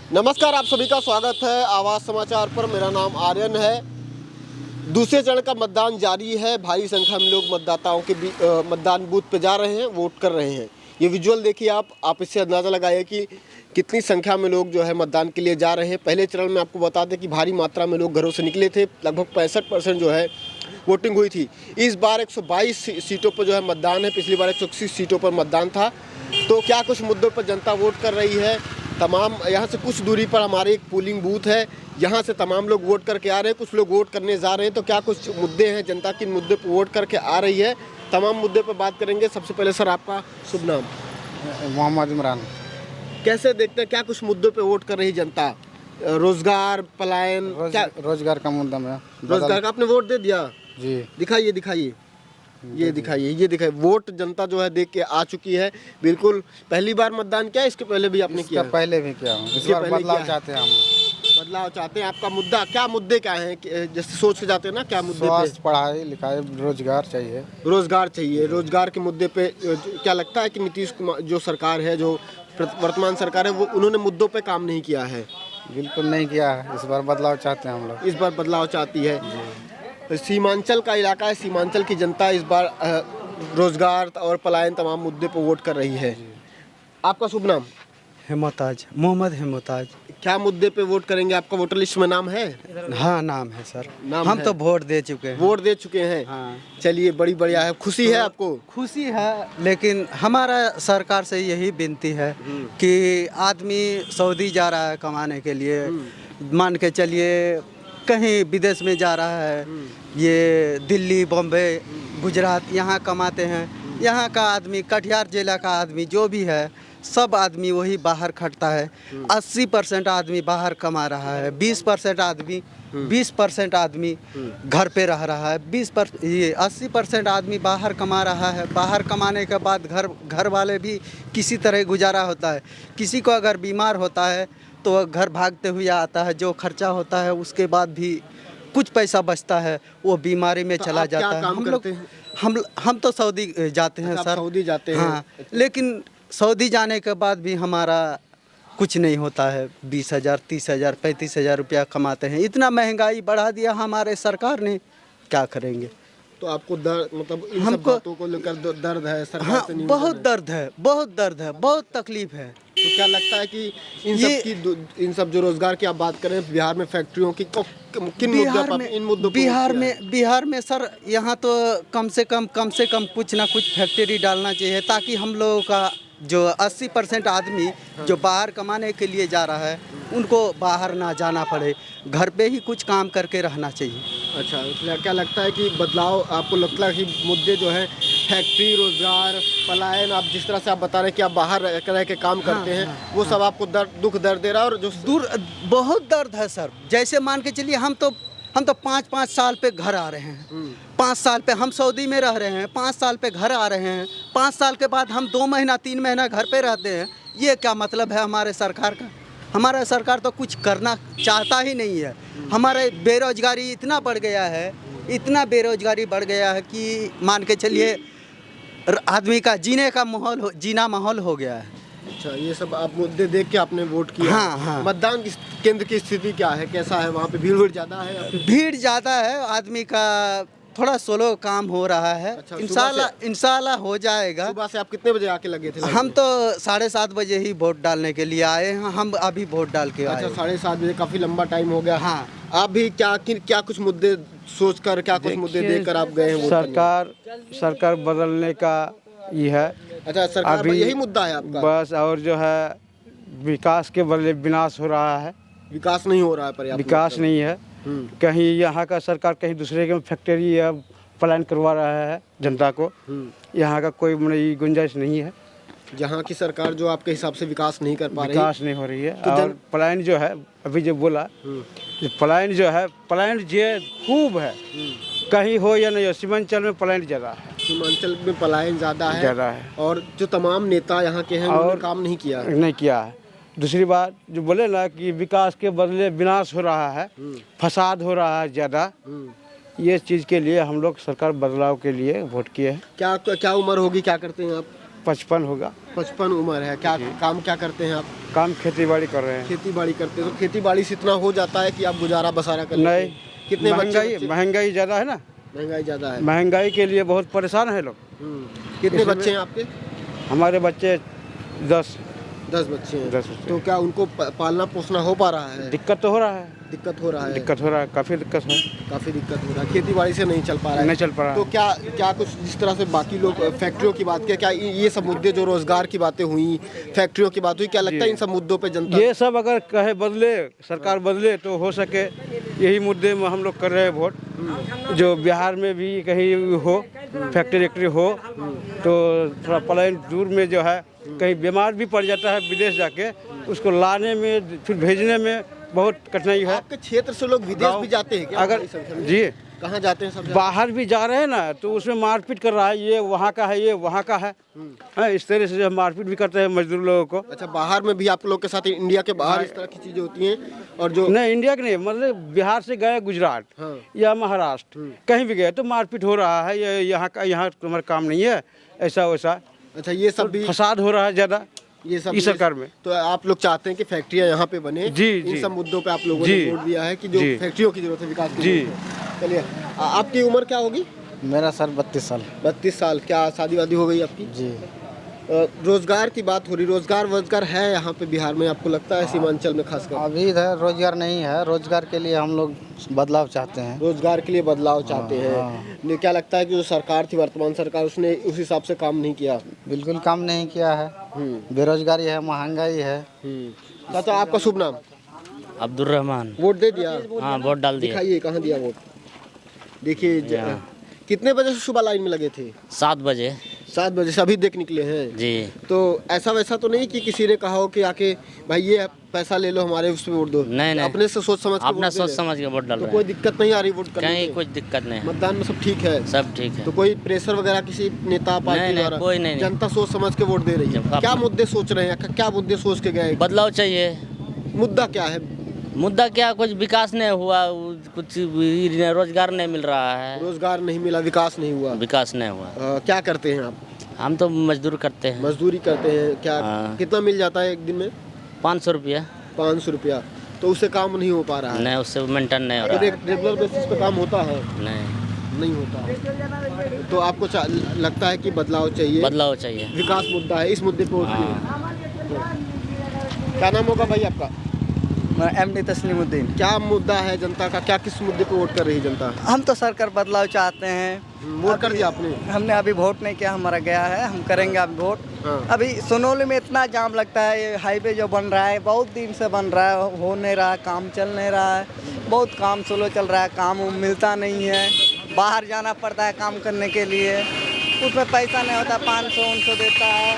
नमस्कार, आप सभी का स्वागत है आवाज़ समाचार पर। मेरा नाम आर्यन है। दूसरे चरण का मतदान जारी है। भारी संख्या में लोग मतदाताओं के मतदान बूथ पे जा रहे हैं, वोट कर रहे हैं। ये विजुअल देखिए आप इससे अंदाज़ा लगाइए कि कितनी संख्या में लोग जो है मतदान के लिए जा रहे हैं। पहले चरण में आपको बता दें कि भारी मात्रा में लोग घरों से निकले थे। लगभग 65% जो है वोटिंग हुई थी। इस बार 122 सीटों पर जो है मतदान है। पिछली बार 121 सीटों पर मतदान था। तो क्या कुछ मुद्दों पर जनता वोट कर रही है। तमाम यहाँ से कुछ दूरी पर हमारे एक पोलिंग बूथ है, यहाँ से तमाम लोग वोट करके आ रहे हैं, कुछ लोग वोट करने जा रहे हैं। तो क्या कुछ मुद्दे हैं, जनता किन मुद्दे पर वोट करके आ रही है, तमाम मुद्दे पर बात करेंगे। सबसे पहले सर आपका शुभ नाम? मोहम्मद इमरान। कैसे देखते हैं क्या कुछ मुद्दों पे वोट कर रही जनता? रोजगार, पलायन, क्या रोजगार का मुद्दा में रोजगार का आपने वोट दे दिया? जी दिखाइए ये दिखाइए। वोट जनता जो है देख के आ चुकी है। बिल्कुल पहली बार मतदान किया, इसके पहले भी आपने किया? पहले भी किया हूँ। इस बार बदलाव चाहते हैं हम। बदलाव चाहते हैं। आपका मुद्दा क्या, मुद्दे क्या हैं? जैसे सोच के जाते हैं ना, क्या मुद्दे पे? स्वास्थ्य, पढ़ाई लिखाई, रोजगार चाहिए। रोजगार चाहिए। रोजगार के मुद्दे पे क्या लगता है कि नीतीश कुमार जो सरकार है, जो वर्तमान सरकार है, वो उन्होंने मुद्दों पे काम नहीं किया है? बिल्कुल नहीं किया है। इस बार बदलाव चाहते हैं हम लोग। इस बार बदलाव चाहती है। सीमांचल का इलाका है, सीमांचल की जनता इस बार रोजगार और पलायन तमाम मुद्दे पर वोट कर रही है। आपका शुभ नाम? हेमताज, मोहम्मद हेमताज। क्या मुद्दे पे वोट करेंगे? आपका वोटर लिस्ट में नाम है? हाँ, नाम है सर। नाम हम है। तो वोट दे चुके हैं। वोट दे चुके हैं। हाँ। चलिए, बड़ी बढ़िया है। खुशी है आपको? खुशी है, लेकिन हमारा सरकार से यही विनती है कि आदमी सऊदी जा रहा है कमाने के लिए, मान के चलिए कहीं विदेश में जा रहा है, ये दिल्ली, बॉम्बे, गुजरात, यहाँ कमाते हैं। यहाँ का आदमी, कटिहार जिला का आदमी जो भी है, सब आदमी वही बाहर खटता है। 80% आदमी बाहर कमा रहा है। 20% आदमी घर पे रह रहा है। 80% आदमी बाहर कमा रहा है। बाहर कमाने के बाद घर वाले भी किसी तरह गुजारा होता है। किसी को अगर बीमार होता है तो घर भागते हुए आता है, जो खर्चा होता है उसके बाद भी कुछ पैसा बचता है, वो बीमारी में चला जाता है। हम तो सऊदी जाते हैं सर। सऊदी जाते हैं? हाँ, लेकिन सऊदी जाने के बाद भी हमारा कुछ नहीं होता है। 20,000, 30,000, 35,000 रुपया कमाते हैं। इतना महंगाई बढ़ा दिया हमारे सरकार ने, क्या करेंगे? तो आपको दर्द, मतलब इन सब बातों को लेकर दर्द है सरकार हाँ, से? बहुत दर्द है, बहुत तकलीफ है। तो क्या लगता है कि इन सब जो रोजगार की आप बात करें, बिहार में फैक्ट्रियों की किन मुद्दों पर, इन मुद्दों पर? बिहार में सर, यहाँ तो कम से कम कुछ ना कुछ फैक्ट्री डालना चाहिए, ताकि हम लोगों का जो 80% आदमी जो बाहर कमाने के लिए जा रहा है, उनको बाहर ना जाना पड़े, घर पे ही कुछ काम करके रहना चाहिए। अच्छा, तो क्या लगता है कि बदलाव, आपको लगता है कि मुद्दे जो है फैक्ट्री, रोजगार, पलायन, आप जिस तरह से आप बता रहे हैं कि आप बाहर रह के काम करते हैं, वो सब आपको दुख दर्द दे रहा है? और जो बहुत दर्द है सर। जैसे मान के चलिए, हम तो 5-5 साल पे घर आ रहे हैं। 5 साल पे हम सऊदी में रह रहे हैं, 5 साल पे घर आ रहे हैं। 5 साल के बाद हम 2 महीना 3 महीना घर पे रहते हैं। ये क्या मतलब है हमारे सरकार का? हमारा सरकार तो कुछ करना चाहता ही नहीं है। हमारे बेरोजगारी इतना बढ़ गया है, इतना बेरोजगारी बढ़ गया है कि मान के चलिए आदमी का जीना माहौल हो गया है। अच्छा, ये सब आप मुद्दे देख के आपने वोट किया? हाँ। मतदान केंद्र की स्थिति क्या है, कैसा है वहाँ पे? भीड़ ज़्यादा है? भीड़ ज़्यादा है, आदमी का थोड़ा स्लो काम हो रहा है। अच्छा, इंशाल्लाह हो जाएगा। सुबह से आप कितने बजे आके लगे थे? हम तो 7:30 बजे ही वोट डालने के लिए आए हैं। हम अभी वोट डाल के आए। अच्छा, 7:30 बजे, काफ़ी लंबा टाइम हो गया। हाँ। आप भी क्या कुछ मुद्दे सोचकर, क्या कुछ मुद्दे देखकर आप गए हैं? सरकार बदलने का ये है। अच्छा, सरकार में यही मुद्दा है आपका? बस, और जो है विकास के बदले विनाश हो रहा है। विकास नहीं हो रहा है, पर्याप्त विकास नहीं है। कहीं यहाँ का सरकार कहीं दूसरे के फैक्ट्री या पलायन करवा रहा है जनता को। यहाँ का कोई गुंजाइश नहीं है। जहाँ की सरकार जो आपके हिसाब से विकास नहीं कर पा रही, विकास नहीं हो रही है। तो और पलायन जो है, अभी जो बोला, पलायन जो है, पलायन जो खूब है, कहीं हो या नहीं हो, सीमांचल में पलायन ज़्यादा है। सीमांचल में पलायन ज़्यादा है। और जो तमाम नेता यहाँ के हैं, उन्होंने काम नहीं किया है। दूसरी बात जो बोले ना कि विकास के बदले विनाश हो रहा है, फसाद हो रहा है ज़्यादा, ये चीज़ के लिए हम लोग सरकार बदलाव के लिए वोट किए हैं। क्या उम्र होगी, क्या करते हैं आप? 55 होगा। 55 उम्र है। क्या काम क्या करते हैं आप? काम खेती बाड़ी कर रहे हैं। खेती बाड़ी करते हैं। तो खेती बाड़ी से इतना हो जाता है कि आप गुजारा बसारा कर लेते हैं? नहीं, कितने बच्चे? महंगाई ज़्यादा है ना, महंगाई ज़्यादा है। महंगाई के लिए बहुत परेशान है लोग। कितने बच्चे हैं आपके? हमारे बच्चे 10 बच्चे हैं। 10 बच्चे। तो क्या उनको पालना पोसना हो पा रहा है? दिक्कत तो हो रहा है, दिक्कत हो रहा है। काफ़ी दिक्कत है। काफ़ी दिक्कत हो रहा है, खेती बाड़ी से नहीं चल पा रहा है। नहीं चल पा रहा तो क्या कुछ जिस तरह से बाकी लोग फैक्ट्रियों की बात किया, क्या ये सब मुद्दे जो रोजगार की बातें हुई, फैक्ट्रियों की बात हुई, क्या लगता है इन सब मुद्दों पे जनता? ये सब अगर कहे बदले, सरकार बदले तो हो सके। यही मुद्दे में हम लोग कर रहे हैं वोट। जो बिहार में भी कहीं हो फैक्ट्री हो तो थोड़ा पलायन दूर में जो है, कहीं बीमार भी पड़ जाता है विदेश जाके, उसको लाने में फिर भेजने में बहुत कठिनाई है। आपके क्षेत्र से लोग विदेश भी जाते हैं क्या? अगर जी कहाँ जाते हैं? सब बाहर भी जा रहे हैं ना, तो उसमें मारपीट कर रहा है, ये वहाँ का है, ये वहाँ का है। इस तरह से जो मारपीट भी करते हैं मजदूर लोगों को। अच्छा, बाहर में भी आप लोग के साथ इंडिया के बाहर इस तरह की चीजें होती हैं? और जो नहीं, इंडिया के नहीं, मतलब बिहार से गए गुजरात या महाराष्ट्र कहीं भी गए तो मारपीट हो रहा है, ये यहाँ तुम्हारा काम नहीं है, ऐसा वैसा। अच्छा, ये सब भी फसाद हो रहा है ज़्यादा ये सब इस सरकार में। तो आप लोग चाहते हैं कि फैक्ट्रियां यहाँ पे बने? जी, इन जी। सब मुद्दों पे आप लोगों ने वोट दिया है कि जो जी। फैक्ट्रियों की जरूरत है, विकास की जी। जरूरत है। चलिए, आपकी उम्र क्या होगी? मेरा सर 32 साल। 32 साल। क्या शादी वादी हो गई आपकी? जी। रोजगार की बात हो रही, रोजगार है यहाँ पे बिहार में? आपको लगता है सीमांचल में खासकर अभी इधर रोजगार नहीं है, रोजगार के लिए हम लोग बदलाव चाहते हैं। रोजगार के लिए बदलाव चाहते हैं? नहीं, क्या लगता है कि जो सरकार थी, वर्तमान सरकार, उसने उस हिसाब से काम नहीं किया? बिल्कुल काम नहीं किया है, बेरोजगारी है, महंगाई है। चाचा, आपका शुभ नाम? अब्दुल रहमान। वोट दे दिया? हाँ, वोट डाल दिया। दिखाइए कहाँ दिया वोट। देखिए, कितने बजे से सुबह लाइन में लगे थे? 7 बजे। 7 बजे से अभी देख निकले हैं? जी। तो ऐसा वैसा तो नहीं कि किसी ने कहा हो कि आके भाई ये पैसा ले लो, हमारे उस पे वोट दो? नहीं, अपने से सोच समझ के अपना वोट दे सोच रहे? समझ के वोट डाल तो रहे कोई हैं। दिक्कत नहीं आ रही वोट करने कहीं में? कुछ दिक्कत नहीं है, मतदान में सब ठीक है? सब ठीक है। तो कोई प्रेशर वगैरह किसी नेता पार्टी नहीं, द्वारा? कोई नहीं। जनता सोच समझ के वोट दे रही है। क्या मुद्दे सोच रहे हैं, क्या मुद्दे सोच के गए? बदलाव चाहिए। मुद्दा क्या है? मुद्दा क्या, कुछ विकास नहीं हुआ, कुछ रोजगार नहीं मिल रहा है। रोजगार नहीं मिला, विकास नहीं हुआ। विकास नहीं हुआ। क्या करते हैं आप? हम तो मजदूर करते हैं। मजदूरी करते हैं। क्या कितना मिल जाता है एक दिन में? 500 रुपया। 500 रुपया। तो उससे काम नहीं हो पा रहा है? नहीं, उससे मेंटेन नहीं हो रहा है। रेगुलर बेसिस पे काम होता है? नहीं होता। तो आपको लगता है कि बदलाव चाहिए? बदलाव चाहिए। विकास मुद्दा है, इस मुद्दे पे वोट दिए। क्या नाम होगा भाई आपका? MD तस्लीमुद्दीन। क्या मुद्दा है जनता का, क्या किस मुद्दे पे वोट कर रही है जनता? हम तो सरकार बदलाव चाहते हैं। वोट कर दिया आपने? हमने अभी वोट नहीं किया, हमारा गया है, हम करेंगे अभी वोट। हाँ। अभी सोनौली में इतना जाम लगता है, ये हाईवे जो बन रहा है बहुत दिन से बन रहा है, हो नहीं रहा, काम चल नहीं रहा है, बहुत काम स्लो चल रहा है, काम मिलता नहीं है, बाहर जाना पड़ता है काम करने के लिए, उसमें पैसा नहीं होता, 500-900 देता है,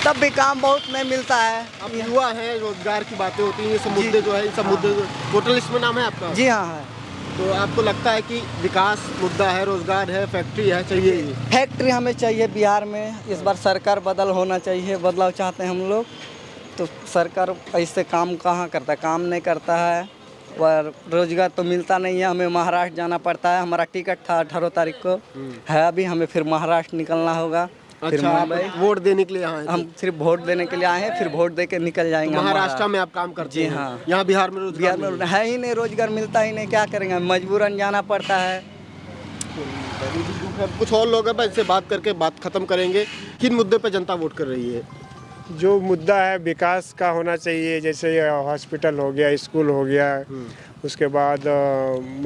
तब भी काम बहुत नहीं मिलता है। अब युवा है, रोजगार की बातें होती हैं, ये सब मुद्दे जो है, इन सब मुद्दे वोटर लिस्ट में नाम है आपका? जी हाँ है। तो आपको लगता है कि विकास मुद्दा है, रोजगार है, फैक्ट्री है, चाहिए ये? फैक्ट्री हमें चाहिए बिहार में, इस बार सरकार बदल होना चाहिए, बदलाव चाहते हैं हम लोग। तो सरकार ऐसे काम कहाँ करता है, काम नहीं करता है, और रोजगार तो मिलता नहीं है, हमें महाराष्ट्र जाना पड़ता है, हमारा टिकट था 18 तारीख को है, अभी हमें फिर महाराष्ट्र निकलना होगा। फिर अच्छा, आप मुंबई। वोट देने के लिए आए थे? हम सिर्फ वोट देने के लिए आए हैं, फिर वोट दे के निकल जाएंगे। महाराष्ट्र में आप काम करते जी हैं? हाँ। यहाँ बिहार में रोजगार बिहार में है ही नहीं, रोजगार मिलता ही नहीं, क्या करेंगे, मजबूरन जाना पड़ता है। कुछ और लोग हैं, मैं इनसे बात करके बात खत्म करेंगे। किन मुद्दे पे जनता वोट कर रही है? जो मुद्दा है विकास का होना चाहिए, जैसे हॉस्पिटल हो गया, स्कूल हो गया, उसके बाद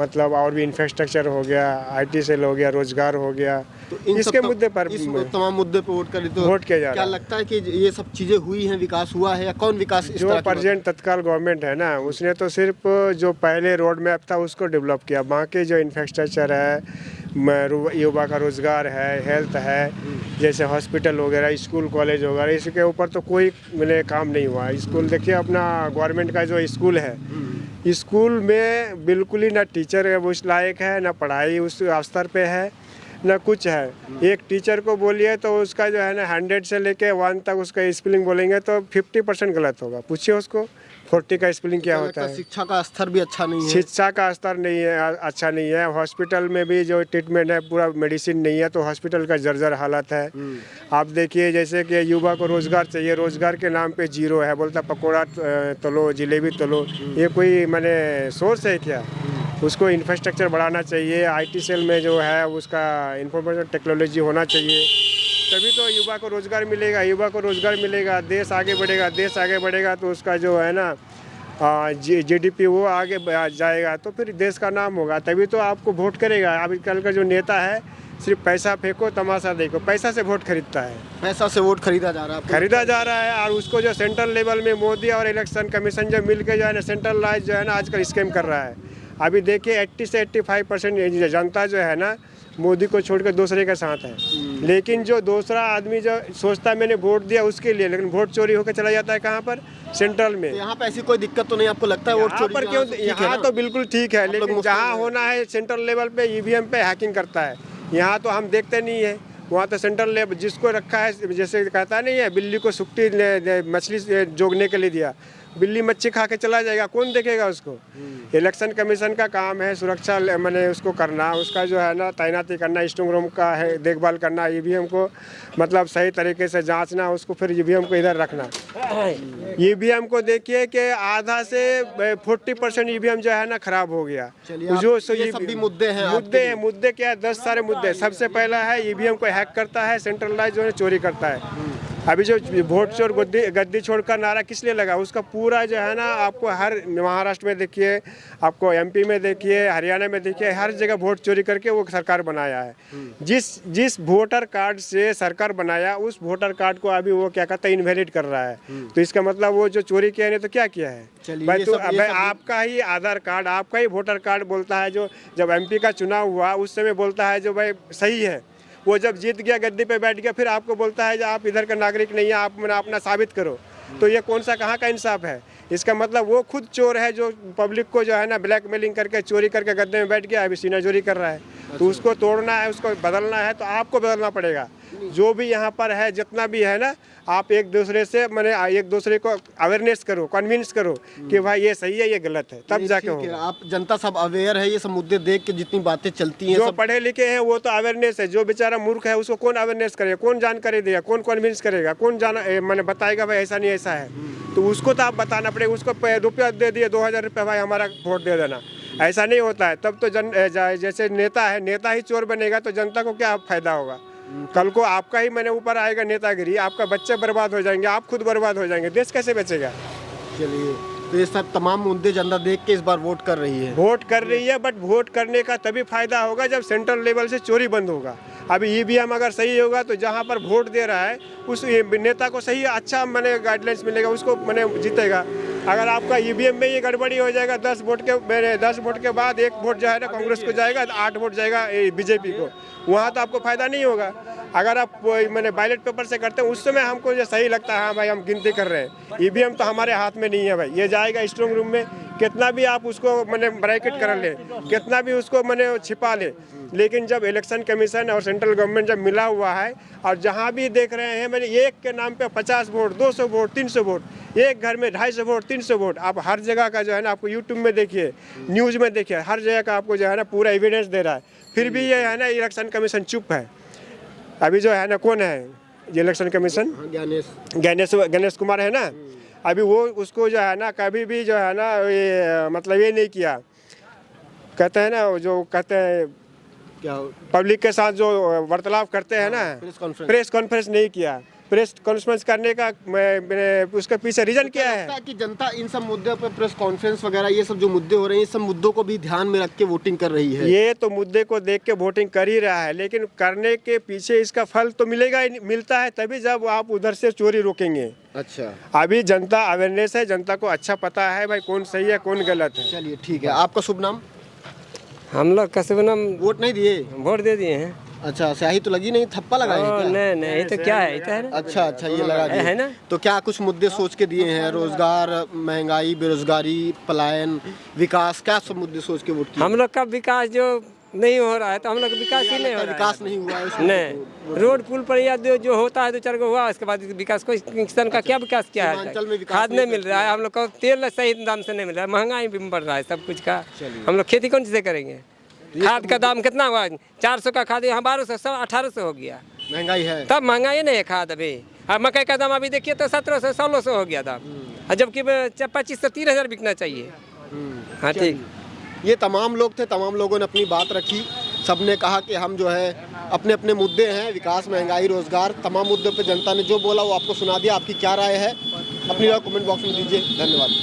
मतलब और भी इंफ्रास्ट्रक्चर हो गया, IT सेल हो गया, रोजगार हो गया, तो इन इसके सब मुद्दे पर इस तमाम मुद्दे पे वोट करी तो वोट किया जा रहा क्या है। लगता है कि ये सब चीजें हुई हैं, विकास हुआ है, या कौन विकास इस जो तरह की बात- प्रेजेंट तत्काल गवर्नमेंट है ना, उसने तो सिर्फ जो पहले रोड मैप था उसको डेवलप किया, बाकी जो इंफ्रास्ट्रक्चर है, युवा का रोजगार है, हेल्थ है, जैसे हॉस्पिटल वगैरह, स्कूल कॉलेज वगैरह, इसके ऊपर तो कोई मैंने काम नहीं हुआ। स्कूल देखिए, अपना गवर्नमेंट का जो स्कूल है, स्कूल में बिल्कुल ही ना टीचर उस लायक है, ना पढ़ाई उस स्तर पे है, ना कुछ है। एक टीचर को बोलिए तो उसका जो है ना 100 से लेके 1 तक उसका स्पेलिंग बोलेंगे तो 50% गलत होगा। पूछिए उसको 40 का स्पेलिंग क्या होता है। शिक्षा का स्तर भी अच्छा नहीं है। शिक्षा का स्तर नहीं है, अच्छा नहीं है। हॉस्पिटल में भी जो ट्रीटमेंट है पूरा मेडिसिन नहीं है, तो हॉस्पिटल का जर्जर हालत है। आप देखिए जैसे कि युवा को रोजगार चाहिए, रोजगार के नाम पे जीरो है। बोलता पकौड़ा तलो, जलेबी तलो, ये कोई माने सोर्स है क्या? उसको इंफ्रास्ट्रक्चर बढ़ाना चाहिए। IT सेल में जो है उसका इंफॉर्मेशन टेक्नोलॉजी होना चाहिए, तभी तो युवा को रोज़गार मिलेगा। युवा को रोज़गार मिलेगा, देश आगे बढ़ेगा। देश आगे बढ़ेगा तो उसका जो है ना GDP वो आगे जाएगा, तो फिर देश का नाम होगा, तभी तो आपको वोट करेगा। अभी कल का जो नेता है सिर्फ पैसा फेंको तमाशा देखो, पैसा से वोट खरीदता है। पैसा से वोट खरीदा जा रहा है, खरीदा जा रहा है। और उसको जो सेंट्रल लेवल में मोदी और इलेक्शन कमीशन जो मिल के जो है ना सेंट्रलाइज जो है ना आजकल स्कैम कर रहा है। अभी देखिए 80 से 85% जनता जो है ना मोदी को छोड़कर दूसरे के साथ है। लेकिन जो दूसरा आदमी जो सोचता है मैंने वोट दिया उसके लिए, लेकिन वोट चोरी होकर चला जाता है कहाँ पर? सेंट्रल में। तो यहाँ पे ऐसी कोई दिक्कत तो नहीं आपको लगता है? वोट चोरी पर क्यों? यहाँ तो बिल्कुल ठीक है, लेकिन जहाँ होना है सेंट्रल लेवल पे EVM पे हैकिंग करता है। यहाँ तो हम देखते नहीं है। वहाँ तो सेंट्रल लेवल जिसको रखा है, जैसे कहता नहीं है बिल्ली को सुक्ति मछली जोगने के लिए दिया, बिल्ली मच्छी खा के चला जाएगा, कौन देखेगा उसको? इलेक्शन कमीशन का काम है सुरक्षा मैंने उसको करना, उसका जो है ना तैनाती करना, स्ट्रॉन्ग रूम का है देखभाल करना, EVM को मतलब सही तरीके से जांचना, उसको फिर EVM को इधर रखना। EVM को देखिए कि आधा से 40% EVM जो है ना खराब हो गया। जो ये सब भी मुद्दे हैं। मुद्दे क्या है? 10 सारे मुद्दे। सबसे पहला है EVM को हैक करता है, सेंट्रलाइज जो है चोरी करता है। अभी जो वोट चोर गद्दी छोड़कर नारा किस लिए लगा? उसका पूरा जो है ना आपको हर महाराष्ट्र में देखिए, आपको MP में देखिए, हरियाणा में देखिए, हर जगह वोट चोरी करके वो सरकार बनाया है। जिस वोटर कार्ड से सरकार बनाया उस वोटर कार्ड को अभी वो क्या कहता है इनवैलिड कर रहा है। तो इसका मतलब वो जो चोरी किया है तो क्या किया है भाई? तो अब आपका ही आधार कार्ड, आपका ही वोटर कार्ड बोलता है, जो जब MP का चुनाव हुआ उस समय बोलता है जो भाई सही है, वो जब जीत गया गद्दी पे बैठ गया फिर आपको बोलता है जो आप इधर का नागरिक नहीं है, आप अपना साबित करो। तो ये कौन सा कहाँ का इंसाफ है? इसका मतलब वो खुद चोर है जो पब्लिक को जो है ना ब्लैकमेलिंग करके चोरी करके गद्दे में बैठ गया, अभी सीना चोरी कर रहा है। तो उसको तोड़ना है, उसको बदलना है तो आपको बदलना पड़ेगा। जो भी यहाँ पर है जितना भी है ना, आप एक दूसरे से मैंने एक दूसरे को अवेयरनेस करो, कन्विंस करो कि भाई ये सही है ये गलत है, तब जाके होगा। आप जनता सब अवेयर है, ये सब मुद्दे देख के जितनी बातें चलती हैं, जो सब पढ़े लिखे हैं वो तो अवेयरनेस है। जो बेचारा मूर्ख है उसको कौन अवेयरनेस करेगा, कौन जानकारी देगा, कौन कन्विंस करेगा, कौन मैंने बताएगा भाई ऐसा नहीं ऐसा है? तो उसको तो आप बताना पड़ेगा। उसको रुपया दे दिए 2000 रुपये, भाई हमारा वोट दे देना, ऐसा नहीं होता है। तब तो जैसे नेता है, नेता ही चोर बनेगा तो जनता को क्या फायदा होगा? कल को आपका ही मैंने ऊपर आएगा नेतागिरी, आपका बच्चे बर्बाद हो जाएंगे, आप खुद बर्बाद हो जाएंगे, देश कैसे बचेगा? चलिए, तो ये सब तमाम मुद्दे जनता देख के इस बार वोट कर रही है। वोट कर रही है, बट वोट करने का तभी फायदा होगा जब सेंट्रल लेवल से चोरी बंद होगा। अभी EVM अगर सही होगा तो जहाँ पर वोट दे रहा है उस नेता को सही अच्छा मैंने गाइडलाइंस मिलेगा, उसको मैंने जीतेगा। अगर आपका EVM में ये गड़बड़ी हो जाएगा, 10 वोट के बाद 1 वोट जो है ना कांग्रेस को जाएगा, 8 वोट जाएगा BJP को, वहाँ तो आपको फायदा नहीं होगा। अगर आप मैंने बैलेट पेपर से करते हैं उस समय हमको जो सही लगता है हाँ भाई हम गिनती कर रहे हैं, EVM तो हमारे हाथ में नहीं है भाई, ये जाएगा स्ट्रॉन्ग रूम में। कितना भी आप उसको मैंने ब्रैकेट कर ले, कितना भी उसको मैंने छिपा ले, लेकिन जब इलेक्शन कमीशन और सेंट्रल गवर्नमेंट जब मिला हुआ है और जहाँ भी देख रहे हैं मैंने एक के नाम पे 50 वोट, 200 वोट, 300 वोट, एक घर में 250 वोट, 300 वोट, आप हर जगह का जो है ना आपको यूट्यूब में देखिए, न्यूज़ में देखिए, हर जगह का आपको जो है ना पूरा एविडेंस दे रहा है। फिर भी ये है ना इलेक्शन कमीशन चुप है। अभी जो है ना कौन है ये इलेक्शन कमीशन? गणेश कुमार है ना। अभी वो उसको जो है ना कभी भी जो है ना ये मतलब ये नहीं किया, कहते हैं ना जो कहते हैं क्या पब्लिक के साथ जो वार्तालाप करते हैं ना, प्रेस कॉन्फ्रेंस नहीं किया। प्रेस कॉन्फ्रेंस करने का मैंने उसके पीछे रीजन क्या है कि जनता इन सब मुद्दों पर प्रेस कॉन्फ्रेंस वगैरह ये सब जो मुद्दे हो रहे हैं, इस सब मुद्दों को भी ध्यान में रख के वोटिंग कर रही है। ये तो मुद्दे को देख के वोटिंग कर ही रहा है, लेकिन करने के पीछे इसका फल तो मिलेगा, मिलता है तभी जब आप उधर से चोरी रोकेंगे। अच्छा, अभी जनता अवेयरनेस है, जनता को अच्छा पता है भाई कौन सही है कौन गलत है। चलिए ठीक है। आपका शुभ नाम? हम लोग का शुभ नाम वोट नहीं दिए? वोट दे दिए हैं। अच्छा, स्याही तो लगी नहीं, थप्पा लगा है क्या? नहीं नहीं, तो क्या है, है ना? अच्छा ये लगा दिए है ना। तो क्या कुछ मुद्दे सोच के दिए हैं? रोजगार, महंगाई, बेरोजगारी, पलायन, विकास, क्या सब मुद्दे सोच के वोट किए? हम लोग का विकास जो नहीं हो रहा है तो हम लोग विकास ही नहीं हो रहा विकास है। नहीं हुआ है इस नहीं, रोड पुल पर या जो होता है 2-4 हुआ, उसके बाद विकास कोई किसान का क्या विकास किया है? सीमांचल में विकास खाद नहीं मिल रहा है, हम लोग को तेल सही दाम से नहीं मिल रहा है, महंगाई भी बढ़ रहा है सब कुछ का। हम लोग खेती कौन से करेंगे? खाद का दाम कितना हुआ? 400 का खाद यहाँ 1200 1800 हो गया। महंगाई है। तब महंगाई नहीं है खाद अभी। और मकई का दाम अभी देखिए तो 1700 1600 हो गया दाम, और जबकि 25 से 30,000 बिकना चाहिए। हाँ ठीक। ये तमाम लोग थे, तमाम लोगों ने अपनी बात रखी। सबने कहा कि हम जो है अपने अपने मुद्दे हैं, विकास, महंगाई, रोजगार, तमाम मुद्दों पे जनता ने जो बोला वो आपको सुना दिया। आपकी क्या राय है अपनी राय कमेंट बॉक्स में दीजिए। धन्यवाद।